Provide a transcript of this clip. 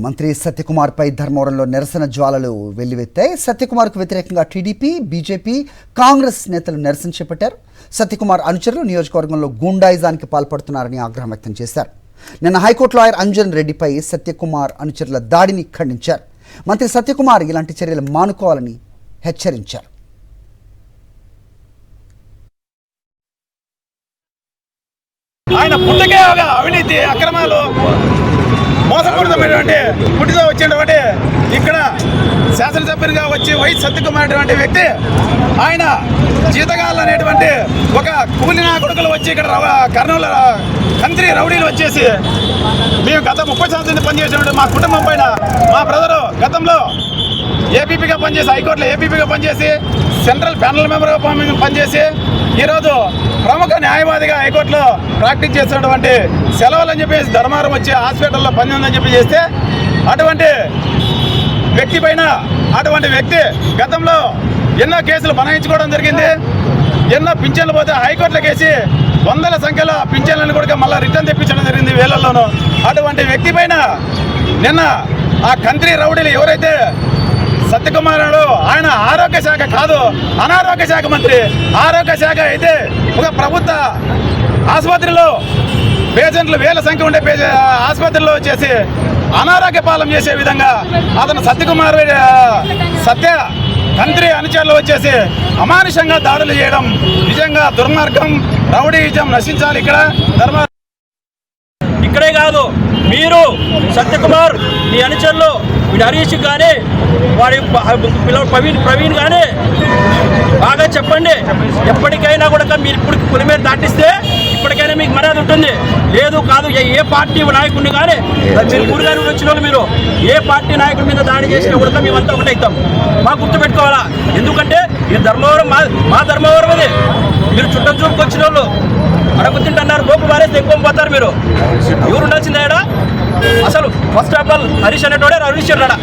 మంత్రి సత్యకుమార్పై ధర్మవరంలో నిరసన జ్వాలలు వెల్లువెత్తాయి. సత్యకుమార్కు వ్యతిరేకంగా టీడీపీ, బీజేపీ, కాంగ్రెస్ నేతలు నిరసన చేపట్టారు. సత్యకుమార్ అనుచరులు నియోజకవర్గంలో గూండాయిజానికి పాల్పడుతున్నారని ఆగ్రహం వ్యక్తం చేశారు. నిన్న హైకోర్టు లాయర్ అంజన్ రెడ్డిపై సత్యకుమార్ అనుచరుల దాడిని ఖండించారు. మంత్రి సత్యకుమార్ ఇలాంటి చర్యలు మానుకోవాలని హెచ్చరించారు. ఆయన పుట్టకే అవినీతి అక్రమాలు మోసపూరితమైనటువంటి పుట్టితో వచ్చినటువంటి ఇక్కడ శాసనసభ్యుడిగా వచ్చి వైఎస్ సత్యకుమార్ అటువంటి వ్యక్తి ఆయన జీతగాళ్ళు అనేటువంటి ఒక కూలినా కొడుకులు వచ్చి ఇక్కడ కర్నూలు కంత్రి రౌడీలు వచ్చేసి మేము గత 30 సంవత్సరాలు పనిచేసినటువంటి మా కుటుంబం పైన మా బ్రదరు గతంలో ఏపీపీగా పనిచేసి హైకోర్టులో ఏపీపీగా పనిచేసి సెంట్రల్ ప్యానల్ మెంబర్గా పనిచేసి ఈరోజు ప్రముఖ న్యాయవాదిగా హైకోర్టులో ప్రాక్టీస్ చేసినటువంటి సెలవులని చెప్పేసి ధర్మారం వచ్చి హాస్పిటల్లో పని ఉందని చెప్పి చేస్తే అటువంటి వ్యక్తి పైన అటువంటి వ్యక్తి గతంలో ఎన్నో కేసులు బనాయించుకోవడం జరిగింది. ఎన్నో పింఛన్లు పోతే హైకోర్టులో కేసి వందల సంఖ్యలో పింఛన్లను కూడా మళ్ళీ రిటర్న్ తెప్పించడం జరిగింది వేలల్లోనూ. అటువంటి వ్యక్తి పైన నిన్న ఆ కంత్రి రౌడీలు ఎవరైతే సత్యకుమార్ ఆయన ఆరోగ్య శాఖ కాదు, అనారోగ్య శాఖ మంత్రి. ఆరోగ్య శాఖ అయితే ఒక ప్రభుత్వ ఆసుపత్రిలో పేషెంట్లు వేల సంఖ్య ఉండే ఆసుపత్రిలో వచ్చేసి అనారోగ్య పాలన చేసే విధంగా అతను సత్యకుమార్ సత్య కంత్రి అనుచరులు వచ్చేసి అమానుషంగా దాడులు చేయడం నిజంగా దుర్మార్గం. రౌడీయిజం నశించాలి. ఇక్కడ ఇక్కడే కాదు, మీరు సత్యకుమార్ మీ అనుచరులు వీడి హరీష్ కానీ వాడి ప్రవీణ్ కానీ బాగా చెప్పండి. ఎప్పటికైనా కూడా మీరు ఇప్పుడు పులి మీద దాటిస్తే ఇప్పటికైనా మీకు మర్యాద ఉంటుంది. లేదు కాదు, ఏ పార్టీ నాయకుడిని కానీ మీరు ఊరుగాని వచ్చిన వాళ్ళు మీరు ఏ పార్టీ నాయకుడి మీద దాడి చేసినా కూడా మేమంతా ఒకటే అవుతాం. మాకు గుర్తుపెట్టుకోవాలా. ఎందుకంటే ఈ ధర్మవరం మా ధర్మవరం అది. మీరు చుట్టం చూపుకు వచ్చిన వాళ్ళు అడగుతుంటున్నారు, గోపు మారేస్తే ఎక్కువ పోతారు. మీరు ఎవరు ఉండాల్సిందే అసలు ఫస్ట్ ఆఫ్ ఆల్ హరీష్ అనేటోడే రవిశ్వరుడా.